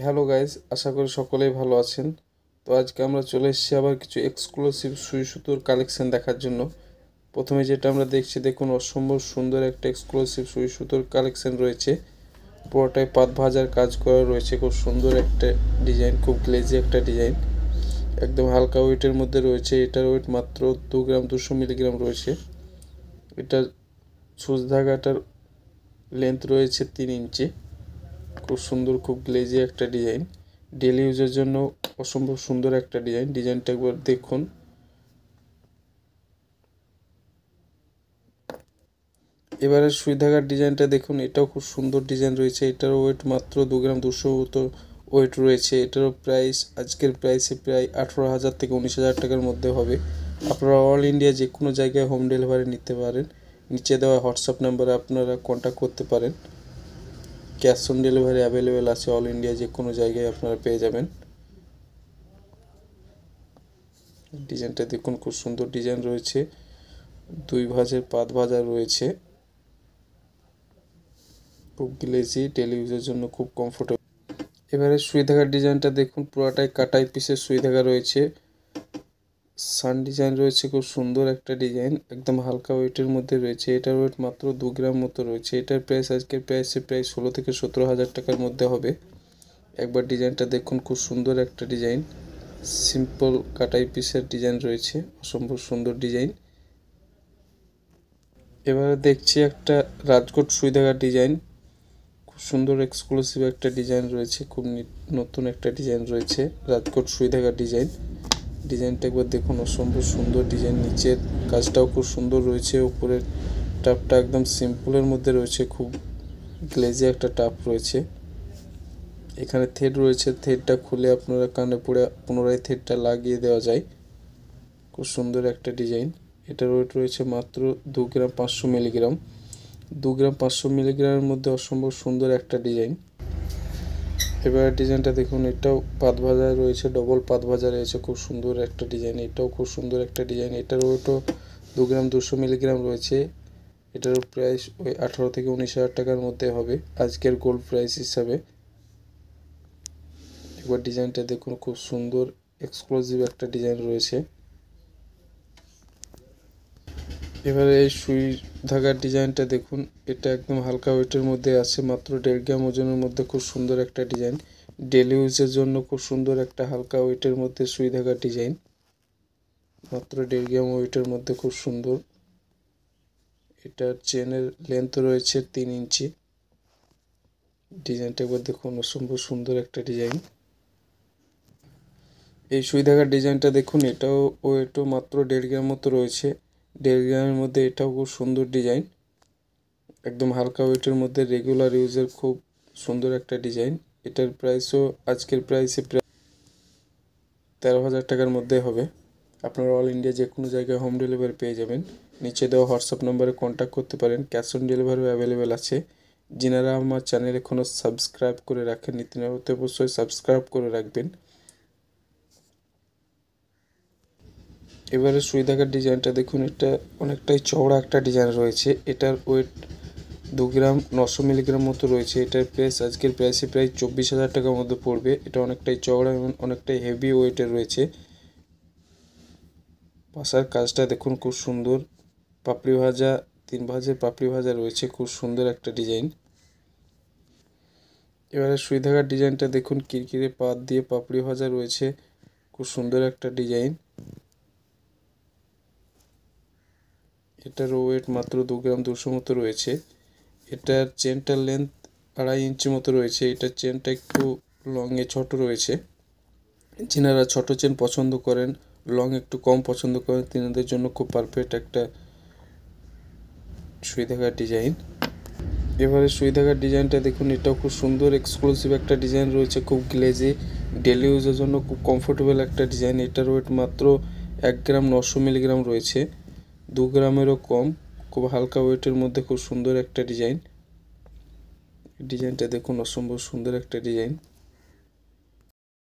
Hello guys, আশা করি সকলেই ভালো আছেন। তো আজকে আমরা চলে এসেছি আবার কিছু এক্সক্লুসিভ সুই সুতোর কালেকশন দেখার জন্য। প্রথমে যেটা আমরা দেখছি, দেখুন অসম্ভব সুন্দর একটা এক্সক্লুসিভ সুই সুতোর কালেকশন রয়েছে। পুরোটাই পাত ভাজার কাজ করা রয়েছে, খুব সুন্দর একটা ডিজাইন, খুব গ্লেজি একটা ডিজাইন, একদম হালকা ওয়েটের মধ্যে রয়েছে। এটার ওয়েট মাত্র 2 গ্রাম 200 মিলিগ্রাম রয়েছে। এটার সুচ ধাগাটার লেন্থ রয়েছে 3 ইঞ্চি। খুব সুন্দর, খুব গ্লেজি একটা ডিজাইন, ডেলি ইউজের জন্য অসম্ভব সুন্দর একটা ডিজাইন। ডিজাইনটা একবার দেখুন। এবারে সুই ধাগার ডিজাইনটা দেখুন, এটাও খুব সুন্দর ডিজাইন রয়েছে। এটার ওয়েট মাত্র 2 গ্রাম 200 মতো ওয়েট রয়েছে। এটারও প্রাইস আজকের প্রাইসে প্রায় 18,000 থেকে 19,000 টাকার মধ্যে হবে। আপনারা অল ইন্ডিয়া যে কোনো জায়গায় হোম ডেলিভারি নিতে পারেন। নিচে দেওয়া হোয়াটসঅ্যাপ নাম্বারে আপনারা কন্ট্যাক্ট করতে পারেন। ক্যাশ অন ডেলিভারি অ্যাভেলেবেল আছে, অল ইন্ডিয়া যে কোনো জায়গায় আপনারা পেয়ে যাবেন। ডিজাইনটা দেখুন, খুব সুন্দর ডিজাইন রয়েছে, 2 ভাঁজের পাত ভাজা রয়েছে, খুব গ্লেজি, ডেলি ইউজের জন্য খুব কমফোর্টেবল। এবারে সুই ধাগার ডিজাইনটা দেখুন, পুরোটাই কাটাই পিসের সুই ধাগা রয়েছে। সান ডিজাইন রয়েছে, খুব সুন্দর একটা ডিজাইন, একদম হালকা ওয়েটের মধ্যে রয়েছে। এটার ওয়েট মাত্র 2 গ্রাম মতো রয়েছে। এটার প্রাইস আজকের প্রাইসে প্রায় 16 থেকে 17,000 টাকার মধ্যে হবে। একবার ডিজাইনটা দেখুন, খুব সুন্দর একটা ডিজাইন, সিম্পল কাটাই পিসের ডিজাইন রয়েছে, অসম্ভব সুন্দর ডিজাইন। এবারে দেখছি একটা রাজকোট সুই ধাগার ডিজাইন, খুব সুন্দর এক্সক্লুসিভ একটা ডিজাইন রয়েছে, খুব নতুন একটা ডিজাইন রয়েছে, রাজকোট সুই ধাগার ডিজাইন। ডিজাইনটা একবার দেখুন, অসম্ভব সুন্দর ডিজাইন। নিচের কাজটাও খুব সুন্দর রয়েছে, উপরের টাপটা একদম সিম্পলের মধ্যে রয়েছে, খুব গ্লেজি একটা টাপ রয়েছে। এখানে থ্রেড রয়েছে, থ্রেডটা খুলে আপনারা কানে পড়ে পুনরায় থ্রেডটা লাগিয়ে দেওয়া যায়। খুব সুন্দর একটা ডিজাইন। এটার ওয়েট রয়েছে মাত্র 2 গ্রাম 500 মিলিগ্রাম। 2 গ্রাম 500 মিলিগ্রামের মধ্যে অসম্ভব সুন্দর একটা ডিজাইন। এবার ডিজাইনটা দেখুন, এটাও পাত ভাজা রয়েছে, ডবল পাত ভাজা রয়েছে, খুব সুন্দর একটা ডিজাইন। এটাও খুব সুন্দর একটা ডিজাইন। এটার ওয়েটও 2 গ্রাম 200 মিলিগ্রাম রয়েছে। এটার প্রাইস ওই 18 থেকে 19,000 টাকার মধ্যে হবে আজকের গোল্ড প্রাইস হিসাবে। একবার ডিজাইনটা দেখুন, খুব সুন্দর এক্সক্লুসিভ একটা ডিজাইন রয়েছে। এবারে এই সুই ধাগার ডিজাইনটা দেখুন, এটা একদম হালকা ওয়েটের মধ্যে আছে, মাত্র 1.5 গ্রাম ওজনের মধ্যে, খুব সুন্দর একটা ডিজাইন, ডেলি ইউজের জন্য খুব সুন্দর একটা হালকা ওয়েটের মধ্যে সুই ধাগার ডিজাইন, মাত্র 1.5 গ্রাম ওয়েটের মধ্যে, খুব সুন্দর। এটার চেনের লেন্থ রয়েছে 3 ইঞ্চি। ডিজাইনটা একবার দেখুন, অসম্ভব সুন্দর একটা ডিজাইন। এই সুই ধাগার ডিজাইনটা দেখুন, এটাও ওয়েটও মাত্র 1.5 গ্রাম মতো রয়েছে। 1.5 গ্রামের মধ্যে এটাও খুব সুন্দর ডিজাইন, একদম হালকা ওয়েটের মধ্যে, রেগুলার ইউজের খুব সুন্দর একটা ডিজাইন। এটার প্রাইসও আজকের প্রাইসে প্রায় 13,000 টাকার মধ্যে হবে। আপনারা অল ইন্ডিয়া যে কোনো জায়গায় হোম ডেলিভারি পেয়ে যাবেন। নিচে দেওয়া হোয়াটসঅ্যাপ নম্বরে কন্ট্যাক্ট করতে পারেন। ক্যাশ অন ডেলিভারিও অ্যাভেলেবেল আছে। যিনারা আমার চ্যানেল এখনও সাবস্ক্রাইব করে রাখেননি, তিনারা অবশ্যই সাবস্ক্রাইব করে রাখবেন। এবারে সুই ধাগার ডিজাইনটা দেখুন, এটা অনেকটাই চওড়া একটা ডিজাইন রয়েছে। এটার ওয়েট 2 গ্রাম 900 মিলিগ্রাম মতো রয়েছে। এটার প্রাইস আজকের প্রাইসে প্রায় 24,000 টাকার মধ্যে পড়বে। এটা অনেকটাই চওড়া এবং অনেকটাই হেভি ওয়েটের রয়েছে। পাশার কাজটা দেখুন, খুব সুন্দর, পাপড়ি ভাজা, 3 ভাঁজের পাপড়ি ভাজা রয়েছে, খুব সুন্দর একটা ডিজাইন। এবারে সুই ধাগার ডিজাইনটা দেখুন, কিরকিরে পাত দিয়ে পাপড়ি ভাজা রয়েছে, খুব সুন্দর একটা ডিজাইন। এটার ওয়েট মাত্র 2 গ্রাম 200 মতো রয়েছে। এটার চেনটার লেন্থ 2.5 ইঞ্চি মতো রয়েছে। এটার চেনটা একটু লংয়ে ছোট রয়েছে। যিনারা ছোট চেন পছন্দ করেন, লং একটু কম পছন্দ করেন, তিনাদের জন্য খুব পারফেক্ট একটা সুই ধাগার ডিজাইন। এবারে সুই ধাগার ডিজাইনটা দেখুন, এটাও খুব সুন্দর এক্সক্লুসিভ একটা ডিজাইন রয়েছে, খুব গ্লেজি, ডেলি ইউজের জন্য খুব কমফোর্টেবল একটা ডিজাইন। এটার ওয়েট মাত্র 1 গ্রাম 900 মিলিগ্রাম রয়েছে, 2 গ্রামেরও কম, খুব হালকা ওয়েটের মধ্যে, খুব সুন্দর একটা ডিজাইন। ডিজাইনটা দেখুন, অসম্ভব সুন্দর একটা ডিজাইন।